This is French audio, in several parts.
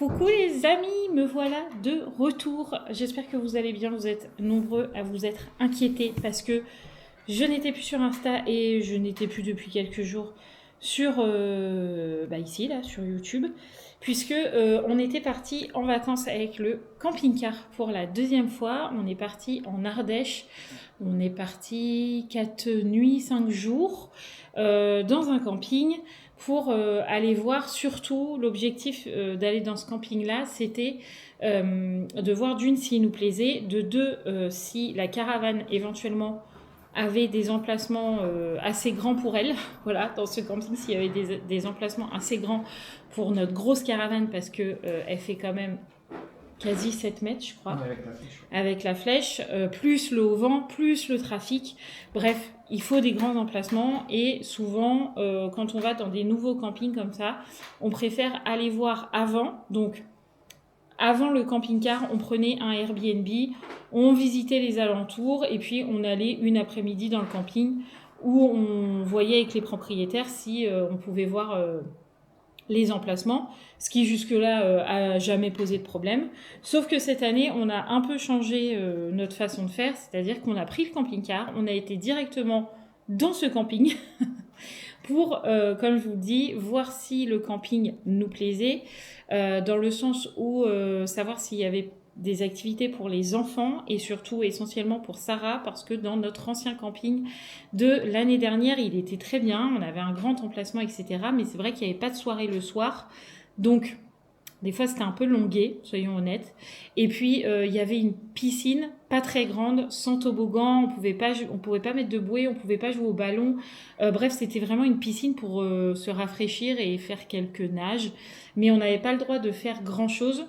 Coucou les amis, me voilà de retour. J'espère que vous allez bien, vous êtes nombreux à vous être inquiétés parce que je n'étais plus sur Insta et je n'étais plus depuis quelques jours sur ici là sur YouTube puisque on était parti en vacances avec le camping-car pour la deuxième fois. On est parti en Ardèche, on est parti 4 nuits, 5 jours dans un camping pour aller voir. Surtout l'objectif d'aller dans ce camping-là, c'était de voir d'une s'il nous plaisait, de deux si la caravane éventuellement avait des emplacements assez grands pour elle. Voilà, dans ce camping, s'il y avait des emplacements assez grands pour notre grosse caravane, parce que elle fait quand même quasi 7 mètres, je crois, avec la flèche, plus le haut vent, plus le trafic. Bref, il faut des grands emplacements et souvent, quand on va dans des nouveaux campings comme ça, on préfère aller voir avant. Donc, avant le camping-car, on prenait un Airbnb, on visitait les alentours et puis on allait une après-midi dans le camping où on voyait avec les propriétaires si on pouvait voir les emplacements, ce qui jusque-là a jamais posé de problème. Sauf que cette année, on a un peu changé notre façon de faire, c'est-à-dire qu'on a pris le camping-car, on a été directement dans ce camping pour, comme je vous dis, voir si le camping nous plaisait, dans le sens où savoir s'il y avait des activités pour les enfants et surtout essentiellement pour Sarah, parce que dans notre ancien camping de l'année dernière, il était très bien, on avait un grand emplacement, etc. Mais c'est vrai qu'il n'y avait pas de soirée le soir, donc des fois c'était un peu longué, soyons honnêtes. Et puis il y avait une piscine pas très grande, sans toboggan, on pouvait pas mettre de bouée, on pouvait pas jouer au ballon. Bref, c'était vraiment une piscine pour se rafraîchir et faire quelques nages, mais on n'avait pas le droit de faire grand chose.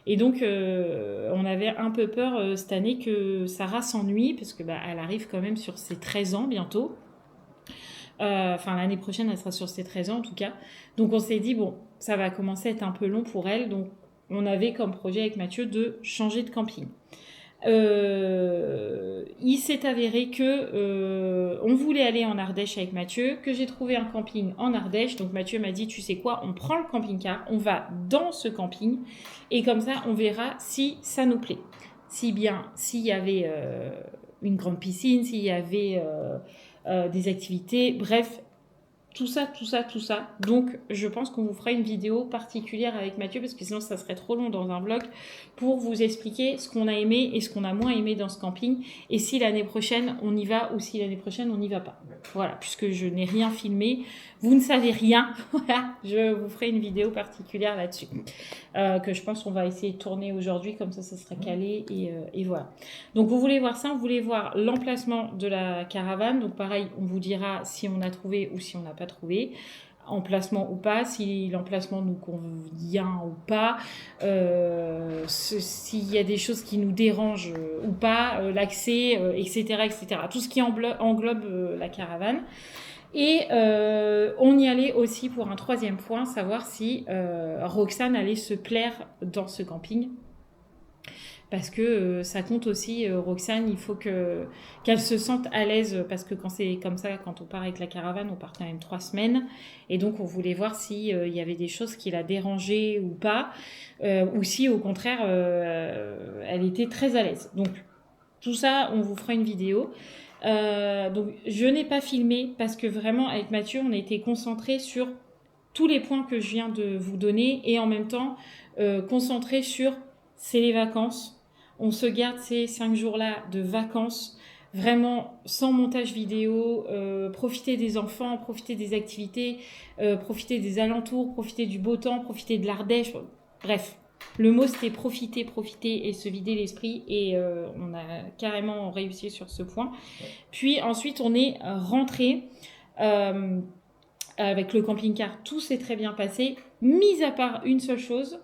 Et donc on avait un peu peur cette année que Sarah s'ennuie, parce que elle arrive quand même sur ses 13 ans bientôt. Enfin, l'année prochaine, elle sera sur ses 13 ans en tout cas. Donc on s'est dit, bon, ça va commencer à être un peu long pour elle. Donc on avait comme projet avec Mathieu de changer de camping. Il s'est avéré que on voulait aller en Ardèche avec Mathieu, que j'ai trouvé un camping en Ardèche. Donc Mathieu m'a dit, tu sais quoi, on prend le camping-car, on va dans ce camping et comme ça on verra si ça nous plaît. Si bien, s'il y avait une grande piscine, s'il y avait des activités, bref, tout ça. Donc, je pense qu'on vous fera une vidéo particulière avec Mathieu, parce que sinon, ça serait trop long dans un vlog, pour vous expliquer ce qu'on a aimé et ce qu'on a moins aimé dans ce camping, et si l'année prochaine, on y va, ou si l'année prochaine, on n'y va pas. Voilà, puisque je n'ai rien filmé, vous ne savez rien, voilà, je vous ferai une vidéo particulière là-dessus, que je pense qu'on va essayer de tourner aujourd'hui, comme ça sera calé, et voilà. Donc, vous voulez voir ça, vous voulez voir l'emplacement de la caravane, donc pareil, on vous dira si on a trouvé ou si on n'a pas trouvé, emplacement ou pas, si l'emplacement nous convient ou pas, s'il y a des choses qui nous dérangent ou pas, l'accès, etc. Tout ce qui englobe la caravane. Et on y allait aussi pour un troisième point, savoir si Roxane allait se plaire dans ce camping. Parce que ça compte aussi, Roxane, il faut qu'elle se sente à l'aise, parce que quand c'est comme ça, quand on part avec la caravane, on part quand même 3 semaines, et donc on voulait voir si il y avait des choses qui la dérangeaient ou pas, ou si au contraire elle était très à l'aise. Donc tout ça, on vous fera une vidéo. Donc je n'ai pas filmé parce que vraiment avec Mathieu, on a été concentrés sur tous les points que je viens de vous donner, et en même temps concentrés sur c'est les vacances. On se garde ces 5 jours-là de vacances, vraiment sans montage vidéo, profiter des enfants, profiter des activités, profiter des alentours, profiter du beau temps, profiter de l'Ardèche. Bref, le mot c'était profiter et se vider l'esprit, et on a carrément réussi sur ce point. Puis ensuite, on est rentré avec le camping-car, tout s'est très bien passé, mis à part une seule chose,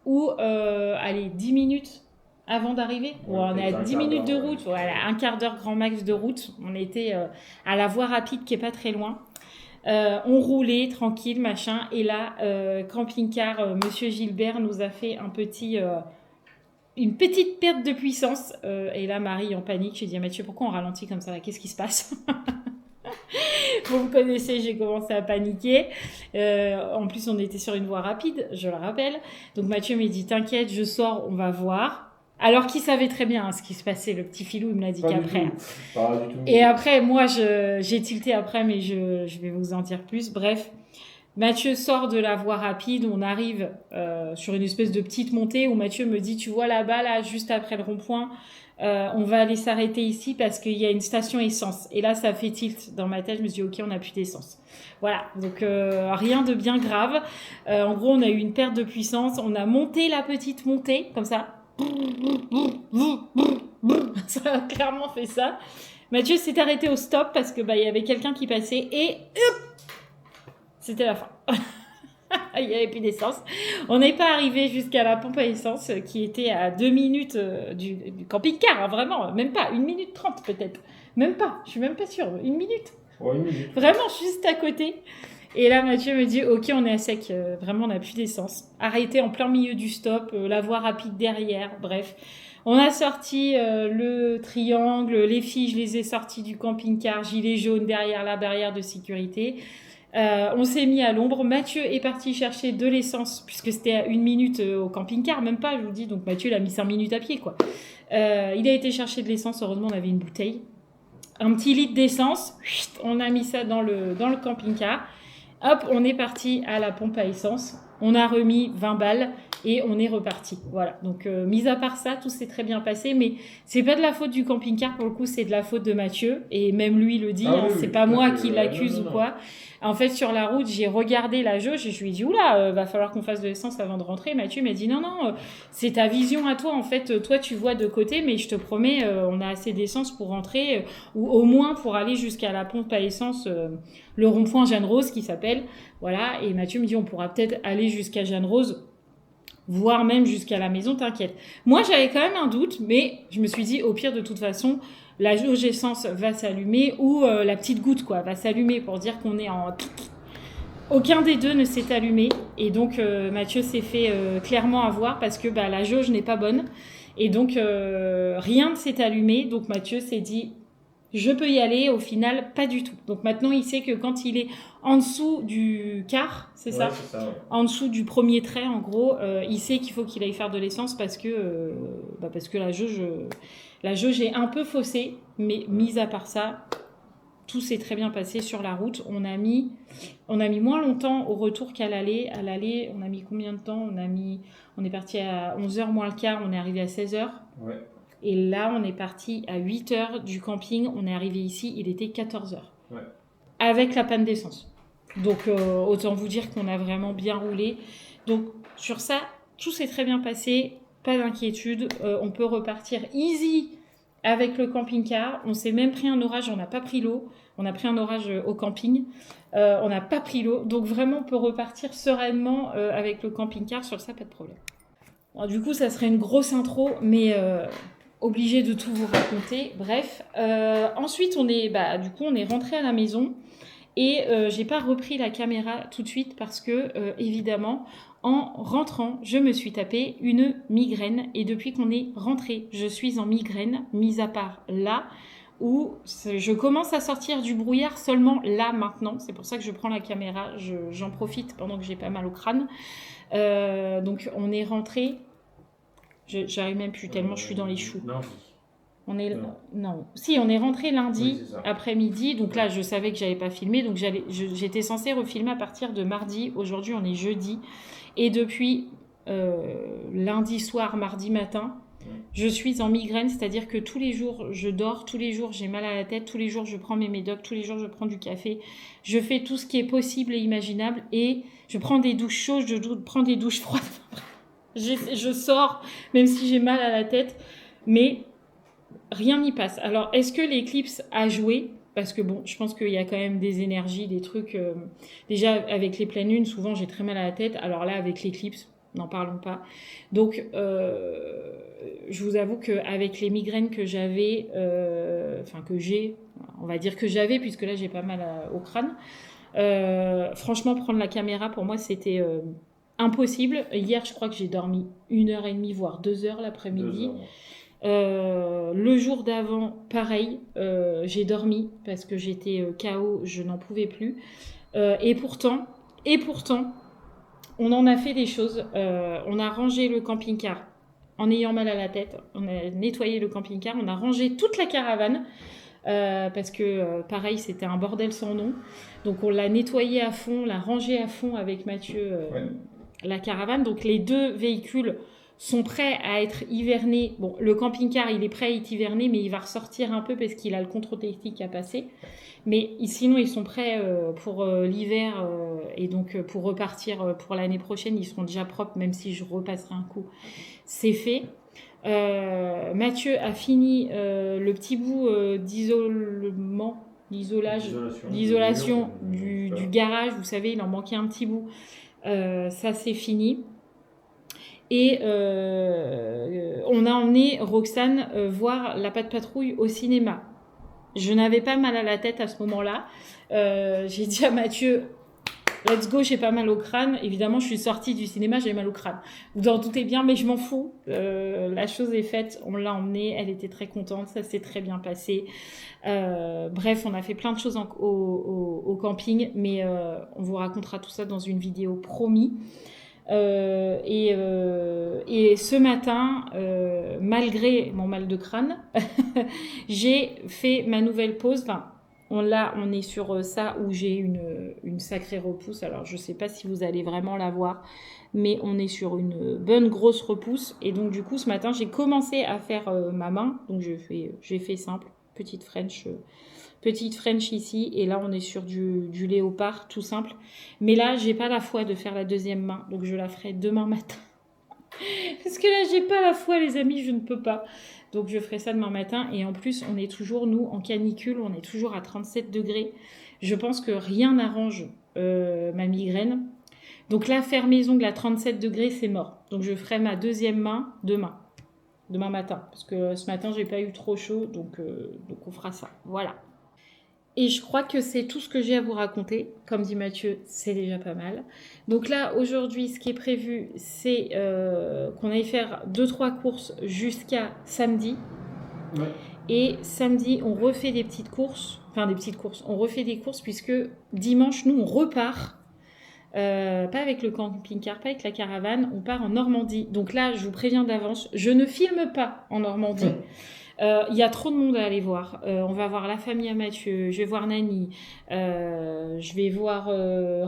où, allez, 10 minutes avant d'arriver, on est à 10 minutes de route, voilà, un quart d'heure grand max de route, on était à la voie rapide qui est pas très loin, on roulait tranquille, machin, et là, camping-car, Monsieur Gilbert nous a fait une petite perte de puissance, et là, Marie en panique, j'ai dit à Mathieu, pourquoi on ralentit comme ça là, qu'est-ce qui se passe? Vous me connaissez, j'ai commencé à paniquer. En plus, on était sur une voie rapide, je le rappelle. Donc Mathieu m'a dit, t'inquiète, je sors, on va voir. Alors qu'il savait très bien ce qui se passait, le petit filou, il me l'a dit qu'après. Pas du tout. Et après, moi, j'ai tilté après, mais je vais vous en dire plus. Bref, Mathieu sort de la voie rapide, on arrive sur une espèce de petite montée où Mathieu me dit, tu vois là-bas, là, juste après le rond-point, on va aller s'arrêter ici parce qu'il y a une station essence. Et là, ça fait tilt dans ma tête, je me suis dit, ok, on n'a plus d'essence. Voilà, donc rien de bien grave. En gros, on a eu une perte de puissance, on a monté la petite montée, comme ça. Ça a clairement fait ça. Mathieu s'est arrêté au stop parce que il y avait quelqu'un qui passait et c'était la fin. Il n'y avait plus d'essence. On n'est pas arrivé jusqu'à la pompe à essence qui était à 2 minutes du camping-car, hein, vraiment, même pas, 1 minute 30 peut-être. Même pas, je suis même pas sûre, 1 minute. Ouais, 1 minute. Vraiment juste à côté. Et là, Mathieu me dit, ok, on est à sec, vraiment, on n'a plus d'essence. Arrêté en plein milieu du stop, la voie rapide derrière, bref. On a sorti le triangle, les filles, je les ai sorties du camping-car, gilet jaune derrière la barrière de sécurité. On s'est mis à l'ombre. Mathieu est parti chercher de l'essence, puisque c'était à 1 minute au camping-car, même pas, je vous dis. Donc Mathieu, il a mis 5 minutes à pied, quoi. Il a été chercher de l'essence, heureusement, on avait une bouteille. Un petit litre d'essence, on a mis ça dans le camping-car. Hop, on est parti à la pompe à essence. On a remis 20 balles et on est reparti. Voilà. Donc, mis à part ça, tout s'est très bien passé. Mais c'est pas de la faute du camping-car, pour le coup, c'est de la faute de Mathieu. Et même lui le dit, Oui, c'est pas moi qui l'accuse ou quoi. En fait, sur la route, j'ai regardé la jauge et je lui ai dit, oula, va falloir qu'on fasse de l'essence avant de rentrer. Mathieu m'a dit, non, c'est ta vision à toi. En fait, toi, tu vois de côté, mais je te promets, on a assez d'essence pour rentrer, ou au moins pour aller jusqu'à la pompe à essence, le rond-point Jeanne Rose qui s'appelle. Voilà. Et Mathieu me dit, on pourra peut-être aller jusqu'à Jeanne Rose, voire même jusqu'à la maison, t'inquiète. Moi, j'avais quand même un doute, mais je me suis dit, au pire, de toute façon, la jauge essence va s'allumer ou la petite goutte va s'allumer pour dire qu'on est en... Aucun des deux ne s'est allumé et donc Mathieu s'est fait clairement avoir parce que la jauge n'est pas bonne et donc rien ne s'est allumé. Donc Mathieu s'est dit je peux y aller, au final pas du tout. Donc maintenant il sait que quand il est en dessous du quart, c'est ça, ouais. En dessous du premier trait en gros, il sait qu'il faut qu'il aille faire de l'essence parce que la jauge est un peu faussée, mais mis à part ça, tout s'est très bien passé sur la route. On a mis moins longtemps au retour qu'à l'aller. À l'aller, on a mis combien de temps ? On est parti à 11h moins le quart, on est arrivé à 16h. Ouais. Et là, on est parti à 8h du camping. On est arrivé ici, il était 14h. Ouais. Avec la panne d'essence. Donc, autant vous dire qu'on a vraiment bien roulé. Donc, sur ça, tout s'est très bien passé. Pas d'inquiétude. On peut repartir easy avec le camping-car. On s'est même pris un orage, on n'a pas pris l'eau. On a pris un orage au camping. On n'a pas pris l'eau. Donc, vraiment, on peut repartir sereinement avec le camping-car. Sur ça, pas de problème. Bon, du coup, ça serait une grosse intro, mais obligé de tout vous raconter. Bref. Ensuite, on est rentré à la maison. Et j'ai pas repris la caméra tout de suite parce que, évidemment, en rentrant, je me suis tapé une migraine. Et depuis qu'on est rentré, je suis en migraine, mis à part là, où je commence à sortir du brouillard seulement là, maintenant. C'est pour ça que je prends la caméra, j'en profite pendant que j'ai pas mal au crâne. Donc, on est rentré... J'arrive même plus tellement je suis dans les choux. Non. Si, on est rentré lundi après-midi. Donc là, je savais que j'avais pas filmé. Donc j'étais censée refilmer à partir de mardi. Aujourd'hui, on est jeudi. Et depuis lundi soir, mardi matin, je suis en migraine. C'est-à-dire que tous les jours, je dors. Tous les jours, j'ai mal à la tête. Tous les jours, je prends mes médocs. Tous les jours, je prends du café. Je fais tout ce qui est possible et imaginable. Et je prends des douches chaudes. Je prends des douches froides. Je sors, même si j'ai mal à la tête. Mais... rien n'y passe. Alors, est-ce que l'éclipse a joué ? Parce que bon, je pense qu'il y a quand même des énergies, des trucs... déjà, avec les pleines lunes, souvent, j'ai très mal à la tête. Alors là, avec l'éclipse, n'en parlons pas. Donc, je vous avoue qu'avec les migraines que j'avais... on va dire que j'avais, puisque là, j'ai pas mal au crâne. Franchement, prendre la caméra, pour moi, c'était... impossible. Hier, je crois que j'ai dormi 1h30, voire 2h l'après-midi. 2 heures. Le jour d'avant, pareil, j'ai dormi parce que j'étais KO, je n'en pouvais plus. Et pourtant, on en a fait des choses. On a rangé le camping-car en ayant mal à la tête. On a nettoyé le camping-car, on a rangé toute la caravane. Parce que pareil, c'était un bordel sans nom. Donc on l'a nettoyé à fond, l'a rangé à fond avec Mathieu, la caravane. Donc les 2 véhicules sont prêts à être hivernés. Bon, le camping-car, il est prêt à être hiverné, mais il va ressortir un peu parce qu'il a le contrôle technique à passer. Mais sinon, ils sont prêts pour l'hiver et donc pour repartir pour l'année prochaine. Ils seront déjà propres, même si je repasserai un coup. C'est fait. Mathieu a fini le petit bout d'isolation du garage. Vous savez, il en manquait un petit bout. Ça, c'est fini. Et on a emmené Roxane voir La Patte Patrouille au cinéma. Je n'avais pas mal à la tête à ce moment-là. J'ai dit à Mathieu, let's go, j'ai pas mal au crâne. Évidemment, je suis sortie du cinéma, j'ai mal au crâne. Vous en doutez bien, mais je m'en fous. La chose est faite, on l'a emmenée, elle était très contente, ça s'est très bien passé. Bref, on a fait plein de choses au camping, mais on vous racontera tout ça dans une vidéo promis. Et ce matin, malgré mon mal de crâne, j'ai fait ma nouvelle pause. Enfin, on est sur ça où j'ai une sacrée repousse. Alors, je ne sais pas si vous allez vraiment la voir, mais on est sur une bonne grosse repousse. Et donc, du coup, ce matin, j'ai commencé à faire ma main. Donc, j'ai fait simple, petite French ici, et là on est sur du léopard tout simple, mais là j'ai pas la foi de faire la deuxième main, donc je la ferai demain matin parce que là j'ai pas la foi les amis, je ne peux pas, donc je ferai ça demain matin. Et en plus on est toujours nous en canicule, on est toujours à 37 degrés, je pense que rien n'arrange ma migraine, donc là faire mes ongles à 37 degrés c'est mort, donc je ferai ma deuxième main demain matin, parce que ce matin j'ai pas eu trop chaud, donc on fera ça, voilà. Et je crois que c'est tout ce que j'ai à vous raconter. Comme dit Mathieu, c'est déjà pas mal. Donc là, aujourd'hui, ce qui est prévu, c'est qu'on aille faire 2-3 courses jusqu'à samedi. Ouais. Et samedi, on refait des petites courses. Enfin, des petites courses. On refait des courses puisque dimanche, nous, on repart. Pas avec le camping-car, pas avec la caravane. On part en Normandie. Donc là, je vous préviens d'avance, je ne filme pas en Normandie. Il y a trop de monde à aller voir. On va voir la famille à Mathieu, je vais voir Nani, je vais voir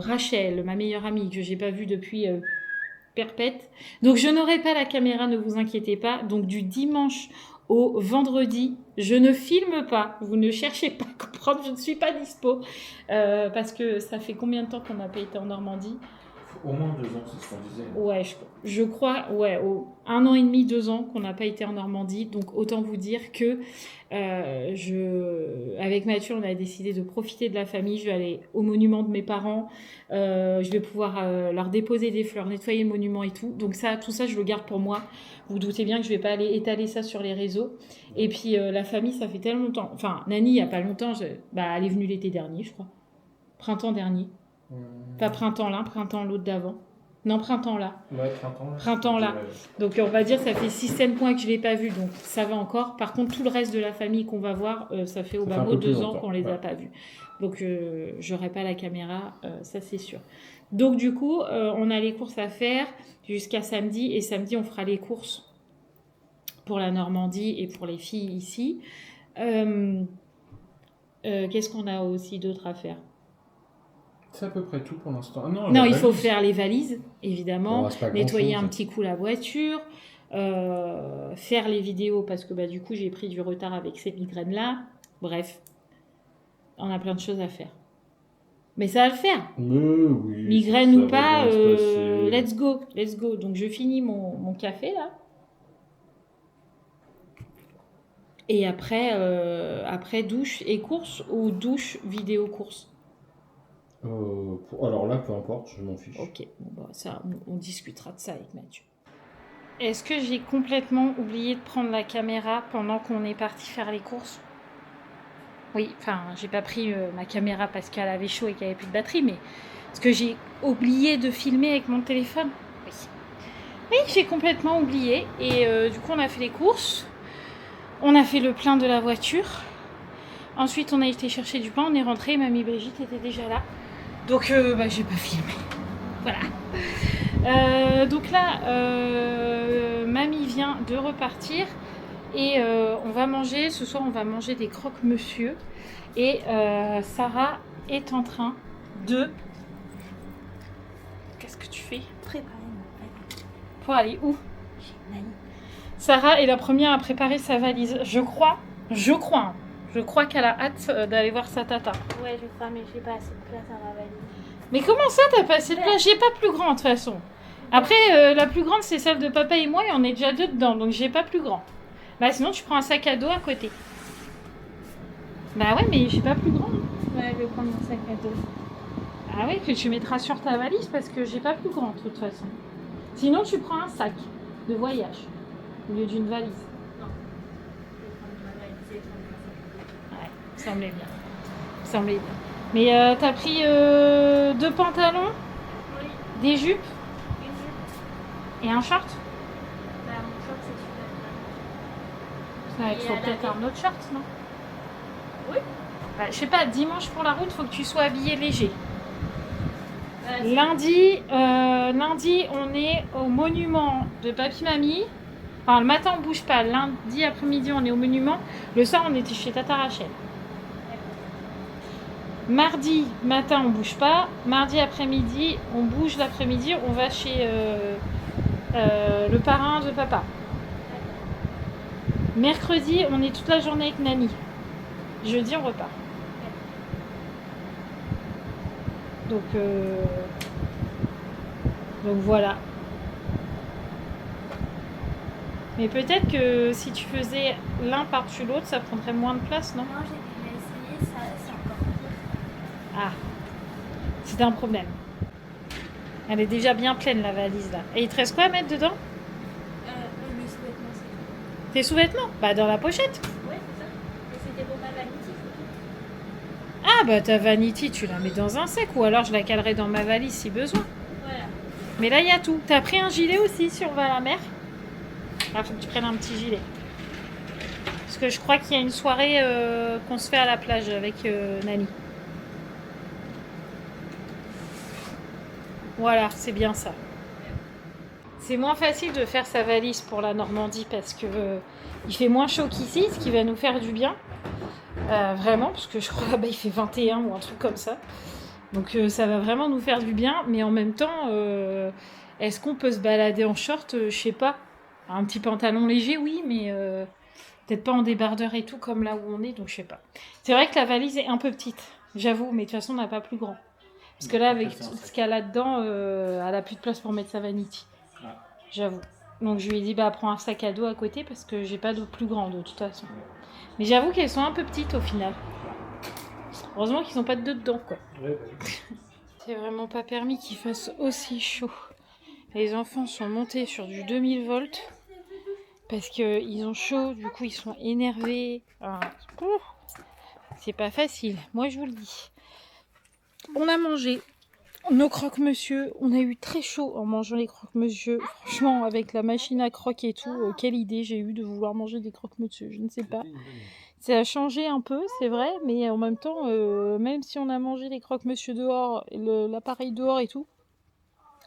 Rachel, ma meilleure amie que j'ai pas vue depuis perpète. Donc je n'aurai pas la caméra, ne vous inquiétez pas. Donc du dimanche au vendredi, je ne filme pas. Vous ne cherchez pas à comprendre, je ne suis pas dispo. Parce que ça fait combien de temps qu'on n'a pas été en Normandie ? Au moins 2 ans, c'est ce qu'on disait. Ouais, je crois, 1 an et demi, 2 ans qu'on n'a pas été en Normandie. Donc, autant vous dire que avec Mathieu, on a décidé de profiter de la famille. Je vais aller au monument de mes parents. Je vais pouvoir leur déposer des fleurs, nettoyer le monument et tout. Donc, tout ça, je le garde pour moi. Vous doutez bien que je ne vais pas aller étaler ça sur les réseaux. Et puis, la famille, ça fait tellement longtemps. Enfin, Nani, il n'y a pas longtemps, elle est venue l'été dernier, je crois. Printemps dernier. Pas printemps là, printemps l'autre d'avant. Non, printemps là. Ouais, printemps là. Donc on va dire ça fait 6-7 mois que je ne l'ai pas vu, donc ça va encore. Par contre, tout le reste de la famille qu'on va voir, ça fait au bas mot 2 ans qu'on ne les a pas vus. Donc j'aurai pas la caméra, ça c'est sûr. Donc du coup, on a les courses à faire jusqu'à samedi. Et samedi, on fera les courses pour la Normandie et pour les filles ici. Qu'est-ce qu'on a aussi d'autre à faire ? C'est à peu près tout pour l'instant. Non, il faut faire les valises, évidemment, nettoyer un petit coup la voiture, faire les vidéos parce que du coup j'ai pris du retard avec ces migraines-là. Bref, on a plein de choses à faire. Mais ça va le faire. Oui, migraine ou pas, let's go. Donc je finis mon café là. Et après douche et course ou douche, vidéo, course. Alors là, peu importe, je m'en fiche. Ok, ça, on discutera de ça avec Mathieu. Est-ce que j'ai complètement oublié de prendre la caméra pendant qu'on est parti faire les courses ? Oui, enfin, j'ai pas pris ma caméra parce qu'elle avait chaud et qu'il n'y avait plus de batterie, mais est-ce que j'ai oublié de filmer avec mon téléphone ? Oui. Oui, j'ai complètement oublié. Et du coup, on a fait les courses. On a fait le plein de la voiture. Ensuite, on a été chercher du pain. On est rentré. Mamie Brigitte était déjà là. Donc, j'ai pas filmé. Voilà. Donc là, Mamie vient de repartir. Et on va manger. Ce soir, on va manger des croque-monsieur. Et Sarah est en train de... Qu'est-ce que tu fais? Préparer mon valise. Pour aller où? Chez Nani. Sarah est la première à préparer sa valise. Je crois qu'elle a hâte d'aller voir sa tata. Ouais, je crois, mais j'ai pas assez de place à ma valise. Mais comment ça, t'as pas assez de place? J'ai pas plus grand, de toute façon. Après, la plus grande, c'est celle de papa et moi, et on est déjà deux dedans, donc j'ai pas plus grand. Bah sinon, tu prends un sac à dos à côté. Bah ouais, mais j'ai pas plus grand. Ouais, je vais prendre mon sac à dos. Ah oui, que tu mettras sur ta valise, parce que j'ai pas plus grand, de toute façon. Sinon, tu prends un sac de voyage, au lieu d'une valise. Non. Je vais prendre ma valise et prendre mon sac à dos. Ouais, semblait bien. Semblait bien. Mais t'as pris 2 pantalons, Oui, des jupes une jupe. et un short. Bah, mon short, c'est super. Ça, il Et faut à la peut-être main. un autre short, non? Oui. Bah, je sais pas, dimanche pour la route, faut que tu sois habillé léger. Ouais, Lundi, on est au monument de Papy Mamie. Enfin, le matin, on bouge pas. Lundi après-midi, on est au monument. Le soir, on était chez Tata Rachel. Mardi matin, on bouge pas. Mardi après-midi, on bouge l'après-midi. On va chez le parrain de papa. Mercredi, on est toute la journée avec Nani. Jeudi, on repart. Donc voilà. Mais peut-être que si tu faisais l'un par-dessus l'autre, ça prendrait moins de place, non? Non, j'ai déjà essayé, c'est encore pire. Ah, c'est un problème. Elle est déjà bien pleine, la valise, là. Et il te reste quoi à mettre dedans? Les sous-vêtements, c'est tout. Tes sous-vêtements? Bah, dans la pochette. Ouais, c'est ça. Et c'était pour ma vanity, c'est tout. Ah, bah, ta vanity, tu la mets dans un sac. Ou alors, je la calerai dans ma valise si besoin. Voilà. Mais là, il y a tout. T'as pris un gilet aussi si on va à la mer? Ah, faut que tu prennes un petit gilet. Parce que je crois qu'il y a une soirée qu'on se fait à la plage avec Nani. Voilà, c'est bien ça. C'est moins facile de faire sa valise pour la Normandie parce que il fait moins chaud qu'ici, ce qui va nous faire du bien. Vraiment, parce que je crois là-bas il fait 21 ou un truc comme ça. Donc ça va vraiment nous faire du bien. Mais en même temps, est-ce qu'on peut se balader en short? Je sais pas. Un petit pantalon léger, oui, mais peut-être pas en débardeur et tout comme là où on est, donc je sais pas. C'est vrai que la valise est un peu petite, j'avoue, mais de toute façon on n'a pas plus grand. Parce que là, avec ce qu'elle a dedans, elle a plus de place pour mettre sa vanity. Ah. J'avoue. Donc je lui ai dit, bah prends un sac à dos à côté parce que j'ai pas de plus grand de toute façon. Mais j'avoue qu'elles sont un peu petites au final. Heureusement qu'ils n'ont pas de deux dedans, quoi. Ouais. C'est vraiment pas permis qu'il fasse aussi chaud. Les enfants sont montés sur du 2000 volts parce qu'ils ont chaud, du coup ils sont énervés. C'est pas facile, moi je vous le dis. On a mangé nos croque-monsieur, on a eu très chaud en mangeant les croque-monsieur. Franchement, avec la machine à croque et tout, quelle idée j'ai eu de vouloir manger des croque-monsieur, je ne sais pas. Ça a changé un peu, c'est vrai, mais en même temps, même si on a mangé les croque-monsieur dehors, l'appareil dehors et tout,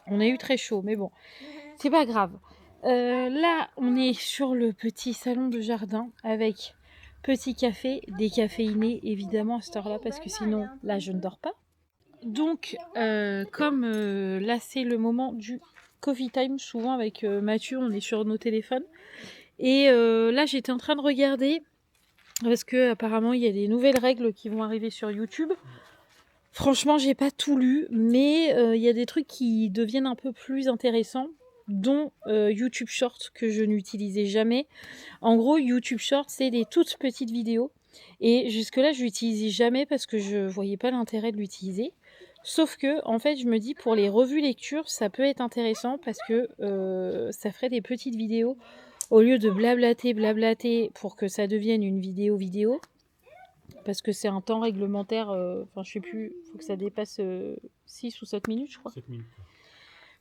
on a eu très chaud, mais bon, c'est pas grave. Là, on est sur le petit salon de jardin avec petit café, décaféiné évidemment à cette heure-là, parce que sinon, là, je ne dors pas. Donc, comme là, c'est le moment du coffee time, souvent avec Mathieu, on est sur nos téléphones. Et là, j'étais en train de regarder, parce que apparemment il y a des nouvelles règles qui vont arriver sur YouTube. Franchement, j'ai pas tout lu, mais il y a des trucs qui deviennent un peu plus intéressants, dont YouTube Short que je n'utilisais jamais. En gros, YouTube Short, c'est des toutes petites vidéos. Et jusque-là, je l'utilisais jamais parce que je voyais pas l'intérêt de l'utiliser. Sauf que, en fait, je me dis pour les revues lecture, ça peut être intéressant parce que ça ferait des petites vidéos au lieu de blablater pour que ça devienne une vidéo. Parce que c'est un temps réglementaire, enfin je sais plus, il faut que ça dépasse 6 ou 7 minutes, je crois. 7 minutes.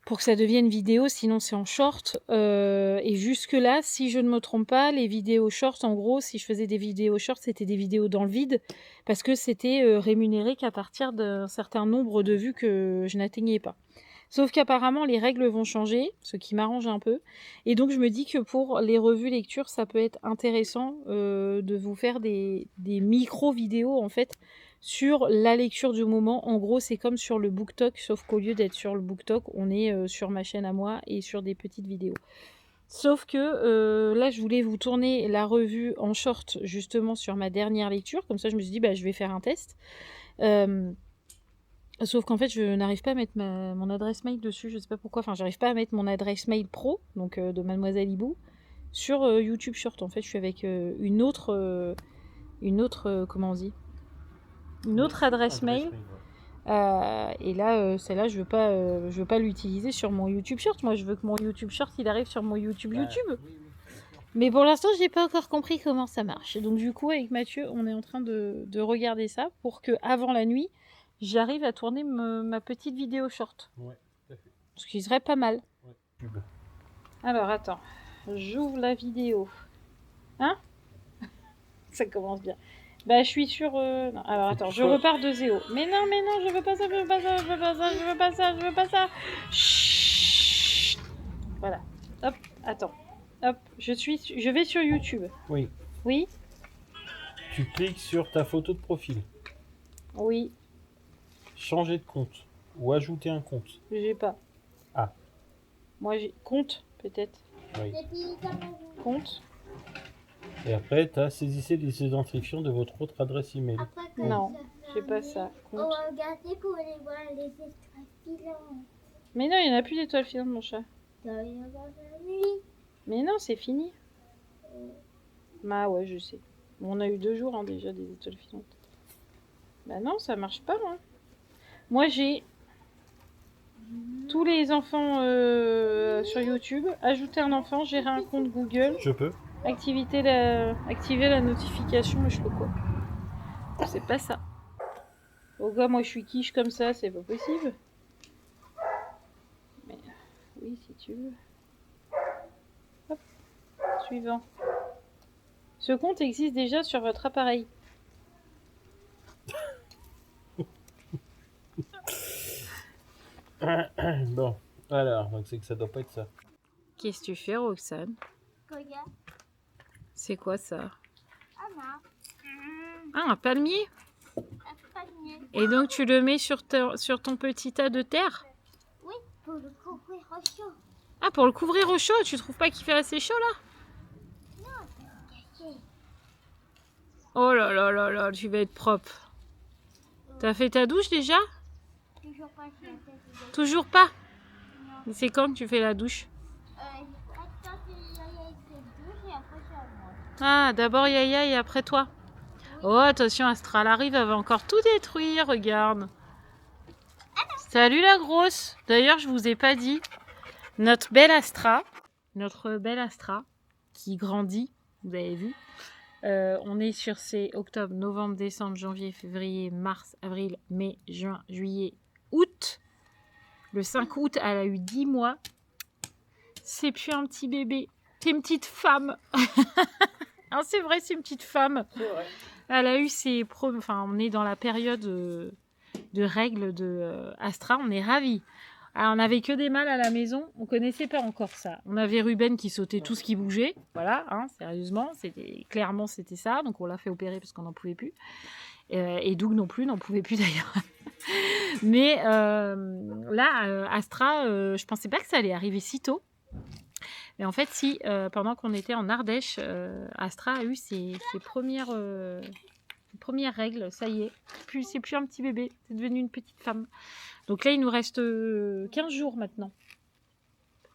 pour que ça devienne vidéo, sinon c'est en short. Et jusque-là, si je ne me trompe pas, les vidéos short, en gros, si je faisais des vidéos short, c'était des vidéos dans le vide, parce que c'était rémunéré qu'à partir d'un certain nombre de vues que je n'atteignais pas. Sauf qu'apparemment, les règles vont changer, ce qui m'arrange un peu. Et donc, je me dis que pour les revues lecture, ça peut être intéressant de vous faire des micro-vidéos, en fait, sur la lecture du moment. En gros, c'est comme sur le BookTok, sauf qu'au lieu d'être sur le BookTok, on est sur ma chaîne à moi et sur des petites vidéos. Sauf que là, je voulais vous tourner la revue en short, justement, sur ma dernière lecture. Comme ça, je me suis dit, bah, je vais faire un test. Sauf qu'en fait, je n'arrive pas à mettre mon adresse mail dessus, je sais pas pourquoi. Enfin, j'arrive pas à mettre mon adresse mail pro, donc de Mademoiselle Hibou, sur YouTube Short. En fait, je suis avec une autre, comment on dit, une autre adresse mail. Et là, celle-là, je veux pas l'utiliser sur mon YouTube Short. Moi, je veux que mon YouTube Short, il arrive sur mon YouTube. Mais pour l'instant, j'ai pas encore compris comment ça marche. Et donc, du coup, avec Mathieu, on est en train de regarder ça pour que avant la nuit, j'arrive à tourner ma petite vidéo short. Ouais, tout à fait. Ce qui serait pas mal. Ouais. Alors, attends. J'ouvre la vidéo. Hein? Ça commence bien. Bah, je suis sur... non. Alors, attends. Je repars de zéro. Mais non, je veux pas ça, je veux pas ça, je veux pas ça, je veux pas ça, je veux pas ça. Chut. Voilà. Hop, attends. Hop, je vais sur YouTube. Oui. Oui? Tu cliques sur ta photo de profil. Oui. Changer de compte. Ou ajouter un compte. J'ai pas. Ah. Moi, j'ai... Compte, peut-être. Oui. Compte. Et après, tu as saisissé les identifiants de votre autre adresse email. Non, j'ai pas ça. On Compte. va regarder pour aller voir les étoiles filantes. Mais non, il n'y en a plus d'étoiles filantes, mon chat. Dans la nuit. Mais non, c'est fini. Bah ouais, je sais. On a eu 2 jours hein, déjà des étoiles filantes. Bah non, ça marche pas. Hein. Moi, j'ai tous les enfants sur YouTube. Ajouter un enfant, gérer un compte Google. Je peux. Activer la notification, mais je fais quoi? C'est pas ça. Au gars, moi je suis quiche comme ça, c'est pas possible. Mais oui, si tu veux. Hop. Suivant. Ce compte existe déjà sur votre appareil. Bon, alors, donc c'est que ça doit pas être ça. Qu'est-ce que tu fais, Roxane? Regarde. C'est quoi ça? Ah non. Ah, un palmier? Un panier. Et donc tu le mets sur ton petit tas de terre? Oui, pour le couvrir au chaud. Ah, pour le couvrir au chaud? Tu trouves pas qu'il fait assez chaud là? Caché. Oh là là là là, tu vas être propre. T'as fait ta douche déjà? Toujours pas sur la tête. Toujours pas? Non. Mais c'est quand que tu fais la douche? Attends, il y a été douche et après c'est à moi. Ah, d'abord Yaya et après toi. Oh, attention, Astra, elle arrive, elle va encore tout détruire, regarde. Salut la grosse. D'ailleurs, je vous ai pas dit, notre belle Astra, qui grandit, vous avez vu. On est sur ces octobre, novembre, décembre, janvier, février, mars, avril, mai, juin, juillet, août. Le 5 août, elle a eu 10 mois. C'est plus un petit bébé, c'est une petite femme. Ah, c'est vrai, c'est une petite femme. C'est vrai. Elle a eu ses enfin, on est dans la période de règles de Astra, on est ravis. Alors, on n'avait que des mâles à la maison, on connaissait pas encore ça. On avait Ruben qui sautait tout ce qui bougeait, voilà, hein, sérieusement, clairement c'était ça, donc on l'a fait opérer parce qu'on n'en pouvait plus. Et Doug non plus, n'en pouvait plus d'ailleurs. Mais là, Astra, je pensais pas que ça allait arriver si tôt. Mais en fait, si, pendant qu'on était en Ardèche, Astra a eu ses premières règles, ça y est. C'est plus un petit bébé, c'est devenu une petite femme. Donc là, il nous reste 15 jours maintenant.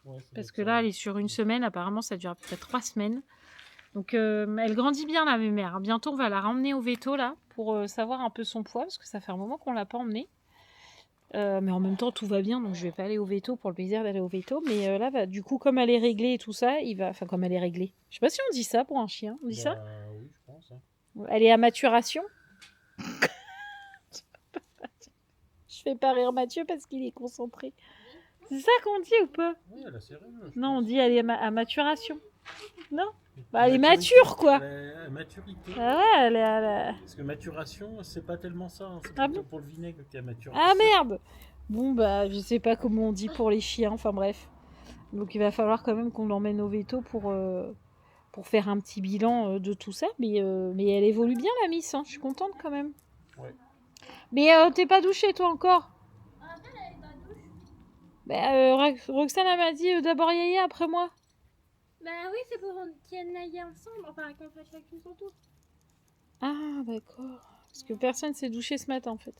Ouais, Parce que là, elle est sur une semaine, apparemment, ça dure peut-être 3 semaines. Donc, elle grandit bien, la mémère. Bientôt, on va la ramener au veto, là, pour savoir un peu son poids, parce que ça fait un moment qu'on ne l'a pas emmenée. Mais en même temps, tout va bien, donc je vais pas aller au veto pour le plaisir d'aller au veto. Mais là, bah, du coup, comme elle est réglée et tout ça, enfin, comme elle est réglée. Je sais pas si on dit ça pour un chien. On dit ça? Oui, je pense. Hein. Elle est à maturation. Je fais pas rire Mathieu parce qu'il est concentré. C'est ça qu'on dit ou pas? Oui, elle a serré. Je Non, on pense. dit elle est à maturation. Non? Bah, elle est Maturité. mature, quoi. Maturité. Ah ouais, elle est à la... Parce que maturation, c'est pas tellement ça. Hein. C'est Ah plutôt bon? pour le vinaigre qu'il y a mature. Ah merde! Bon, bah, je sais pas comment on dit pour les chiens, enfin bref. Donc, il va falloir quand même qu'on l'emmène au veto pour faire un petit bilan de tout ça. Mais elle évolue bien, la Miss, hein. Je suis contente quand même. Ouais. Mais t'es pas douché, toi, encore? Bah, Roxane, elle m'a dit d'abord Yaya, après moi. Bah oui, c'est pour qu'on tienne la guerre ensemble, enfin qu'on fasse chacune son tour. Ah, d'accord. Parce que personne s'est douché ce matin, en fait.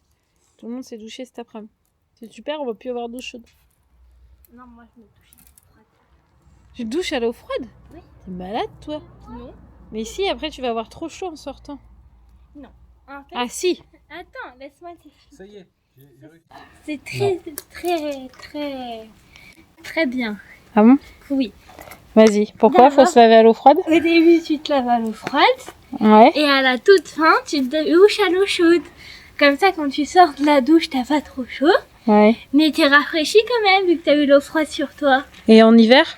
Tout le monde s'est douché cet après-midi. C'est super, on va plus avoir d'eau chaude. Non, moi je me touche. Tu te douches à l'eau froide? Oui. T'es malade, toi? Non. Mais si, après, tu vas avoir trop chaud en sortant. En fait, Ah, si! attends, laisse-moi te... Ça y est. j'ai réussi. C'est très bien. Ah bon? Oui. Vas-y. Pourquoi faut D'abord- se laver à l'eau froide? Au début, tu te laves à l'eau froide Ouais. et à la toute fin, tu te douches à l'eau chaude. Comme ça, quand tu sors de la douche, t'as pas trop chaud, Ouais. mais t'es rafraîchi quand même vu que t'as eu l'eau froide sur toi. Et en hiver?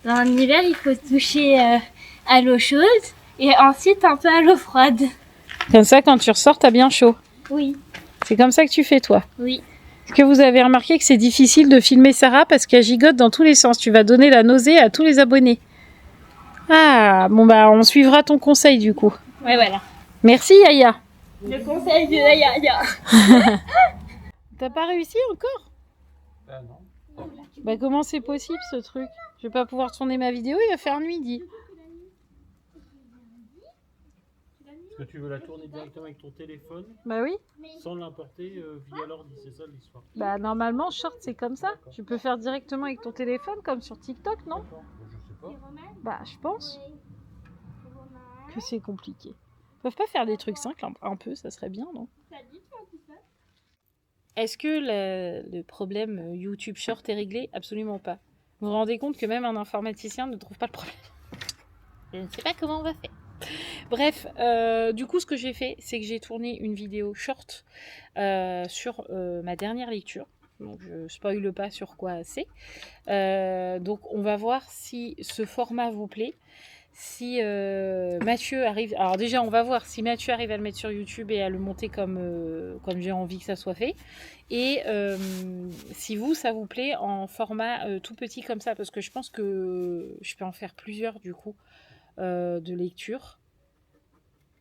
En hiver, il faut se doucher à l'eau chaude et ensuite un peu à l'eau froide. Comme ça, quand tu ressors, t'as bien chaud. Oui, C'est comme ça que tu fais, toi. oui. Est-ce que vous avez remarqué que c'est difficile de filmer Sarah parce qu'elle gigote dans tous les sens? Tu vas donner la nausée à tous les abonnés. Ah, bon bah on suivra ton conseil du coup. Ouais, voilà. Merci Yaya. Le conseil de la Yaya. T'as pas réussi encore? Ah non. Bah comment c'est possible ce truc? Je vais pas pouvoir tourner ma vidéo, il va faire nuit, dit. Est-ce que tu veux la tourner directement avec ton téléphone Bah oui. sans l'importer via l'ordi? C'est ça l'histoire. Bah normalement short c'est comme ça. Tu peux faire directement avec ton téléphone comme sur TikTok, non? D'accord. Je sais pas. Bah je pense que c'est compliqué. Ils peuvent pas faire des trucs simples un peu, ça serait bien, non? Est-ce que le problème YouTube Short est réglé? Absolument pas. Vous vous rendez compte que même un informaticien ne trouve pas le problème? Je ne sais pas comment on va faire. Bref, du coup, ce que j'ai fait, c'est que j'ai tourné une vidéo short sur ma dernière lecture. Donc, je spoile pas sur quoi c'est. Donc, on va voir si ce format vous plaît. Si Mathieu arrive... Alors déjà, on va voir si Mathieu arrive à le mettre sur YouTube et à le monter comme j'ai envie que ça soit fait. Et si vous, ça vous plaît en format tout petit comme ça. Parce que je pense que je peux en faire plusieurs du coup de lecture.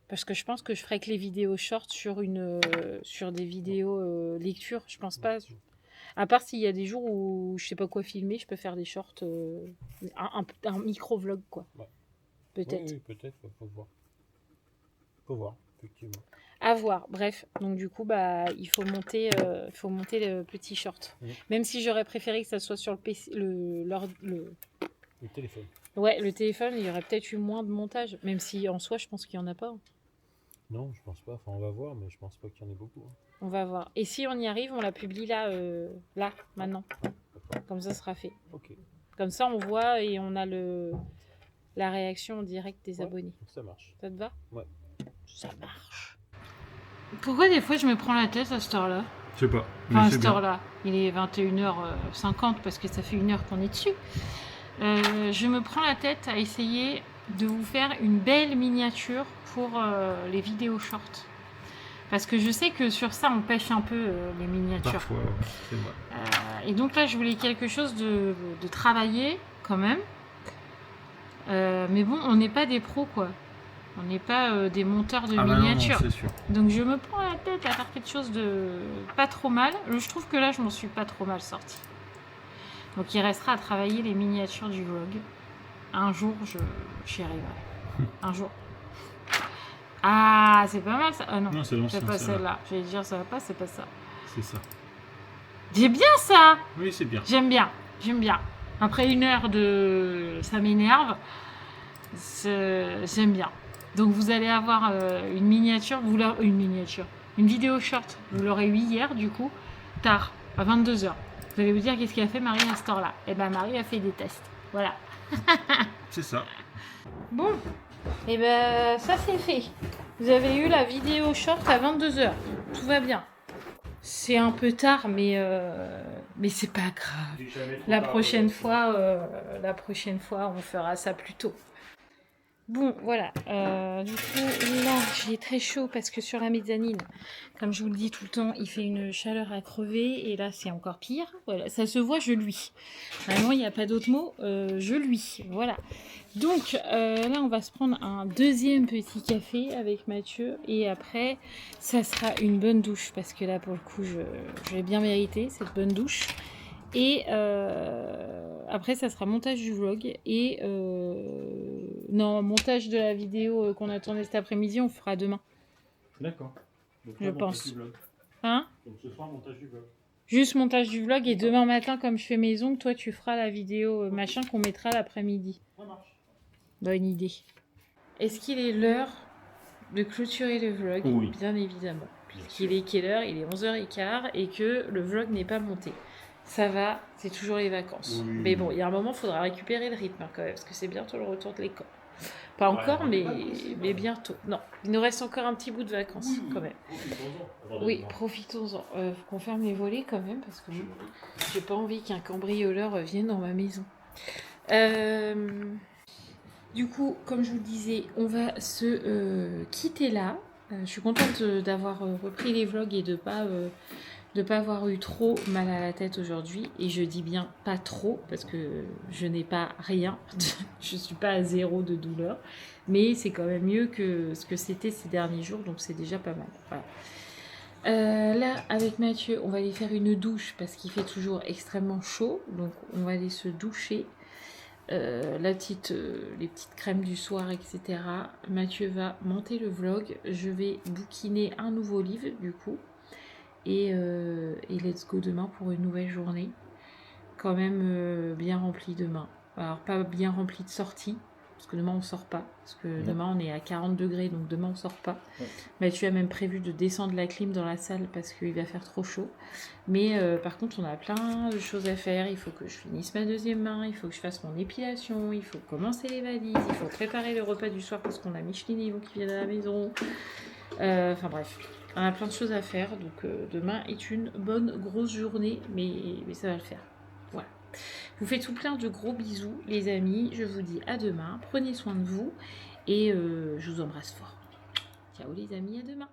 Parce que je pense que je ferai que les vidéos short sur des vidéos lecture. Je pense pas... À part s'il y a des jours où je sais pas quoi filmer, je peux faire des shorts, un micro-vlog quoi. Ouais. Peut-être. Oui, peut-être, faut voir. Faut voir, effectivement. À voir. Bref, donc du coup, bah, il faut monter le petit short. Oui. Même si j'aurais préféré que ça soit sur le PC, Le téléphone. Ouais, le téléphone, il y aurait peut-être eu moins de montage. Même si en soi, je pense qu'il y en a pas. Hein. Non, je pense pas. Enfin, on va voir, mais je pense pas qu'il y en ait beaucoup. Hein. On va voir. Et si on y arrive, on la publie là, maintenant. D'accord. Comme ça sera fait. Ok. Comme ça, on voit et on a la réaction en direct des Ouais. abonnés. Donc ça marche. Ça te va? Ouais. Ça marche. Pourquoi des fois je me prends la tête à cette heure-là? Je sais pas. Enfin, à cette heure-là. Il est 21h50 parce que ça fait 1 heure qu'on est dessus. Je me prends la tête à essayer de vous faire une belle miniature pour les vidéos short. Parce que je sais que sur ça, on pêche un peu les miniatures. Parfois, ouais, c'est vrai. Et donc là, je voulais quelque chose de travaillé quand même. Mais bon, on n'est pas des pros, quoi. On n'est pas des monteurs de miniatures. c'est sûr. Donc je me prends la tête à faire quelque chose de pas trop mal. Je trouve que là, je m'en suis pas trop mal sortie. Donc il restera à travailler les miniatures du vlog. Un jour, j'y arriverai. Un jour. Ah, c'est pas mal ça. Ah non, Non, c'est c'est l'ancien. pas celle-là. celle-là. J'allais dire ça va pas, c'est pas ça. C'est ça. J'aime bien ça. Oui, c'est bien. J'aime bien. J'aime bien. Après 1 heure de... Ça m'énerve. J'aime bien. Donc vous allez avoir une miniature. Une vidéo short. Vous l'aurez eu hier du coup. Tard. À 22h. Vous allez vous dire qu'est-ce qu'elle a fait Marie à cette heure-là. Eh ben Marie a fait des tests. Voilà. C'est ça. Bon. Et ben ça c'est fait. Vous avez eu la vidéo short à 22h. Tout va bien. C'est un peu tard, mais Mais c'est pas grave. La prochaine fois, on fera ça plus tôt. Bon, voilà. Du coup, là, j'ai très chaud parce que sur la mezzanine, comme je vous le dis tout le temps, il fait une chaleur à crever. Et là, c'est encore pire. Voilà, ça se voit, je luis. Vraiment, il n'y a pas d'autre mot. Je luis. Voilà. Donc, là, on va se prendre un deuxième petit café avec Mathieu. Et après, ça sera une bonne douche. Parce que là, pour le coup, je l'ai bien mérité, cette bonne douche. Et après, ça sera montage du vlog. Et non, montage de la vidéo qu'on a tournée cet après-midi, on fera demain. D'accord. Je pense. Hein? Donc ce soir, montage du vlog. Juste montage du vlog. Et demain matin, comme je fais mes ongles, toi, tu feras la vidéo machin qu'on mettra l'après-midi. Ça marche. Bonne idée. Est-ce qu'il est l'heure de clôturer le vlog? Oui. Bien évidemment. Puisqu'il est quelle heure? Il est 11h15 et que le vlog n'est pas monté. Ça va, c'est toujours les vacances. Oui. Mais bon, il y a un moment, il faudra récupérer le rythme quand même, parce que c'est bientôt le retour de l'école. Pas encore, mais bientôt. Non, il nous reste encore un petit bout de vacances quand même. Profitons-en. Oui, profitons-en. Faut qu'on ferme les volets quand même, parce que j'ai pas envie qu'un cambrioleur vienne dans ma maison. Du coup, comme je vous le disais, on va se quitter là. Je suis contente d'avoir repris les vlogs et de pas avoir eu trop mal à la tête aujourd'hui. Et je dis bien pas trop, parce que je n'ai pas rien. Je suis pas à 0 de douleur. Mais c'est quand même mieux que ce que c'était ces derniers jours, donc c'est déjà pas mal. Voilà. Là, avec Mathieu, on va aller faire une douche, parce qu'il fait toujours extrêmement chaud. Donc on va aller se doucher. Les petites crèmes du soir, etc. Mathieu va monter le vlog. Je vais bouquiner un nouveau livre, du coup. Et let's go demain pour une nouvelle journée. Quand même bien remplie demain. Alors pas bien remplie de sorties, parce que demain on sort pas. Parce que demain on est à 40 degrés, donc demain on sort pas. Ouais. Mathieu a même prévu de descendre la clim dans la salle parce qu'il va faire trop chaud. Mais par contre on a plein de choses à faire. Il faut que je finisse ma deuxième main, il faut que je fasse mon épilation, il faut commencer les valises, il faut préparer le repas du soir parce qu'on a Micheline et Yvon qui viennent à la maison. Enfin bref. On a plein de choses à faire, donc demain est une bonne grosse journée, mais ça va le faire. Voilà. Je vous fais tout plein de gros bisous, les amis. Je vous dis à demain. Prenez soin de vous et je vous embrasse fort. Ciao les amis, à demain.